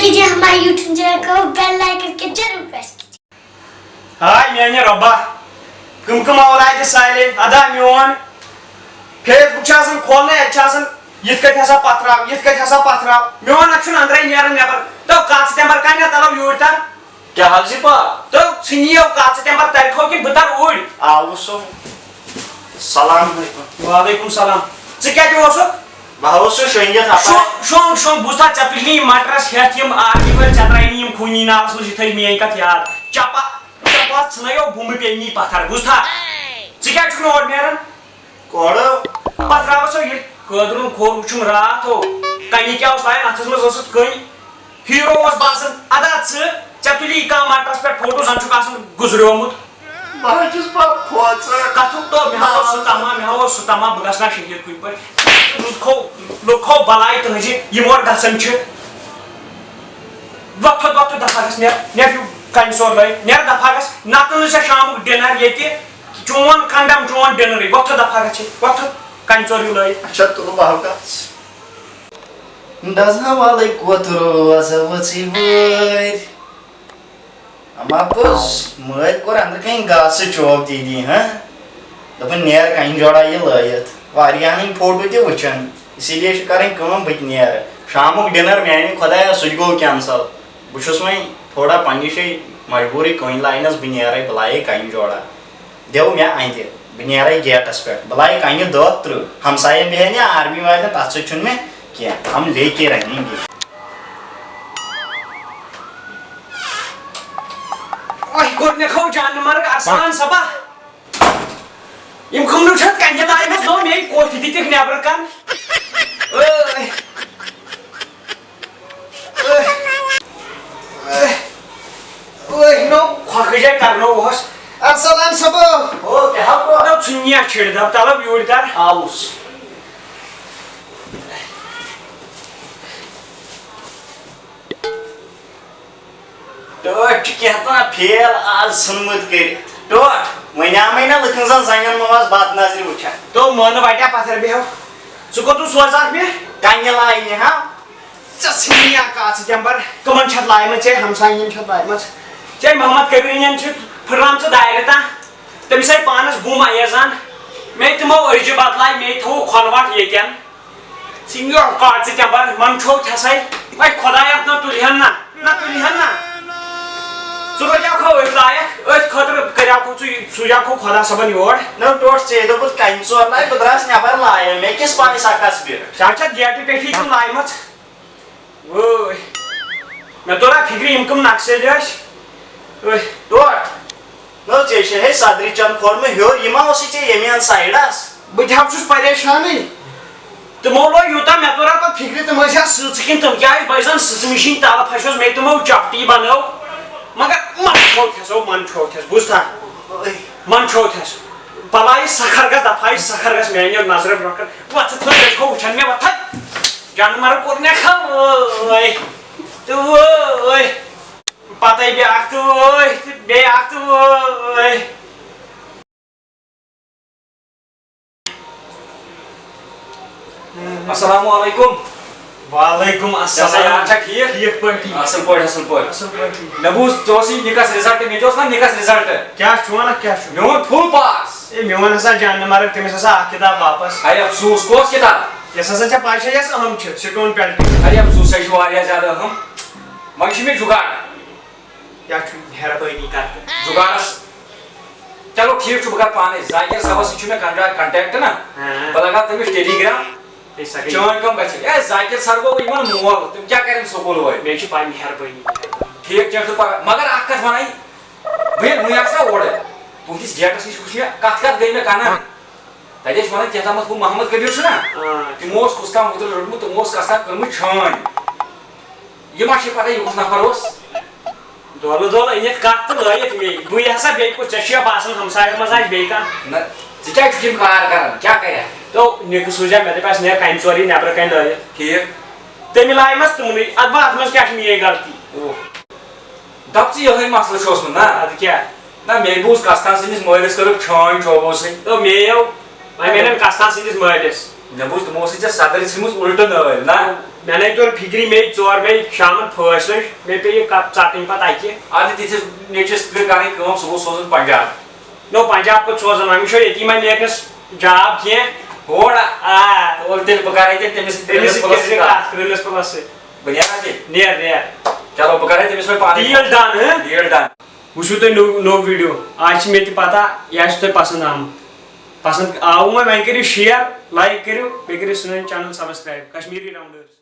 कीजिए हमारे YouTube channel को बेल आइकन के जरूर प्रेस कीजिए। हाय मैंने रब्बा कम औलाद साले अदा मोन फेसबुक छासन खोलने छासन यित कत हसा पथराव मोन अक्षुन अंदर नेरन नेबर तो काच तेमर कान्या तलो यूरता क्या हाल जी पा तो सिनियो काच तेमर तरखो कि बतर ओड आवसो सलाम अलैकुम वालेकुम सलाम क्या जो बावसो शोंगे था शोंग बुझा चपली मटरस हेत यम आर्मी वर चतराइनी यम खूनी नास मुझे थई मेन कत याद चपा छनयो भूमि पेनी पत्थर बुझा क्या छु ओड नेरन कोड़ पथरावसो ये कदरुन खोर उछुम रात हो कहीं क्या उस लाइन अथस में जसत कहीं हीरो was बासन अदा चतुली का मटरस पे फोटो संचु कासन गुजरोमुत बाजिस पा खोच कथु तो मेहाव सुतमा बगसना शहीद कुई पर लुखो बलाई तो नजी यमोर गसन छ वक्त दफागस ने कंसोर लय नेर दफागस नातन से शाम डिनर येते चोन कंडम चोन डिनर वक्त दफागस वक्त कंसोर लय अच्छा तो बाहका दसना वाले कोतरो असवची वर अमापस मत कोर अंदर कहीं गास चोक दीदी हां दपन नेर कहीं जोड़ा ये लयत वारियानी फोटो ते वचन इसीलिए करें कम बच नेर शामुक डिनर मैंने खुदाया सुजगो कैंसल बुशस में थोड़ा पानी से मजबूरी कोइन लाइनस बिनेरे बलाए कहीं जोड़ा देव मैं आइंदे बिनेरे गेटस पे बलाए कहीं दो त्रु हमसाये बहने आर्मी वाले तासुचुन में क्या हम लेके रहेंगे ओय गोने खौ जान मर आसान सबा इम खमनु छत कंजे दाई मत नो मे को तितिक नेबर kan ओय नो खखजे करनो होस अरसलान सबो ओ क्या हो नो छुनिया छेड़ द तलब योड़दार आउस टोट कहता फेल आज सुनमत कर टोट वनामैना लखनजन जंगन मवाज बात नजर वुछा तो मन बाटा पत्थर बेहो सुको तू सोजाक में कान्य लाई ने हा चसिनिया काच जंबर कमन छत लाई में छे हमसाइन छत लाई में छे मोहम्मद कबीरन छ फरराम छ दायरता तमिसै पानस गुम आयजान मे तमो अर्ज बदलाई मे थो खनवाट येकन सिंगर काच जंबर मन छो थसै भाई खुदाया न तुलिहन ना सुबह क्या खो लायक ओय खतर करया को सुया को खुदा सबन योर न टोट से तो कुछ काइंसो लाई बदरास ने पर लाए मैं किस पानी साकास बिर चाचा गेट पे ठीक लाई मत ओय मैं तोरा फिक्री इनकम नक्शे देश ओय टोट न चेशे है सादरी चंद खोर में हो यमा ओसी चे यमियन साइडस बुझाव छुस परेशान है तो मोलो युता मैं तोरा पर फिक्री तो मजा सुचकिन तुम क्या बैसन ससमिशिन ताला फशोस मैं तुमो चपटी बनाओ मगर मन छोड़ बुझता मन छोड़ पलाई सखर का दफाई सखर का मैंने नजर रखकर वत तो देखो उछन में वत जानवर को ने खा ओए तू ओए पता ही बे आख तू ओए अस्सलाम वालेकुम वालेकुम अस्सलाम अच्छा ठीक पटी असल पॉइंट नबूस जोसी निकास रिजल्ट में जोस ना निकास रिजल्ट क्या छुना क्या छु मेवन फुल पास ए मेवन हसा जान मारे तमिस हसा किताब वापस अरे अफसोस कोस किताब यस हसा पाशा यस अहम छ स्टोन पेल्ट अरे अफसोस है वारिया ज्यादा हम मंगशी में जुगाड़ क्या छु मेहरबानी कर जुगाड़स चलो ठीक छु बगर पाने जायके सबस छु में कांटेक्ट ना बलगा तमिस टेलीग्राम चोन कम गछ ए जाकिर सर को इमन मोल तुम क्या करें स्कूल होय मे छी पाई मेहरबानी ठीक चढ़ तो मगर आकत बनाई बे मुयासा ओड़े तू किस गेट से कुछ कत गई में काना तजेश माने कहता मत मोहम्मद कबीर छ ना तू मोस कुस्ता मुदल रडमु तो मोस कसा करमु छान ये माशे पता ये कुछ ना करोस दोलो इने काट लयत मे बुई हसा बे को चशिया बासन हमसाय मजाज बे का न जिका जिम कार कर क्या करे तो नेक सुजा मेरे पास ने काइन सॉरी नेबर काइन लय ठीक ते मिलाई मस्त मुनी अदबा आत्मस क्या ये गलती ओ दप्ची यही मसला छोस ना अद क्या ना मेबूस कास्तान सिनिस मोइलस करो छान छोबो से तो मेयो मैं मेनन कास्तान सिनिस मोइलस مےٚ بوٗز تِمو ٲسٕے ژےٚ صدٕرۍ ژھٕنمٕژ اُلٹہٕ نٲلۍ نا مےٚ نَے توٚر فِکری مےٚ ژور مےٚ شامَن فٲصلہٕ مےٚ پیٚیہِ یہِ کپ ژَٹٕنۍ پَتہٕ اَتہِ اَدٕ تِژھِس نیٚچوِس گٔے کَرٕنۍ کٲم سُہ گوٚو سوزُن پنجاب نو پنجاب کوٚت سوزان وۄنۍ وٕچھو ییٚتی ما نیرنَس جاب کینٛہہ ہوڑا آ اور تیٚلہِ بہٕ کَرے تیٚلہِ تٔمِس تٔمِس سۭتۍ کٔرۍزِ کَتھ پرٛنسپلَس سۭتۍ بہٕ نیرا تیٚلہِ نیر نیر چلو بہٕ کَرے تٔمِس وۄنۍ پانے ڈیٖل ڈن ہہ ڈیل ڈن وٕچھِو تُہۍ نوٚو ویٖڈیو آز چھِ مےٚ تہِ پَتہ یہِ آسہِ تۄہہِ پَسنٛد آمُت پَسنٛد آوٕ وۄنۍ کٔرِو شِیر لایک کٔرِو بیٚیہِ کٔرِو سٲنۍ چَنَل سبسکرایب کشمیٖری راوُنڈٲرٕس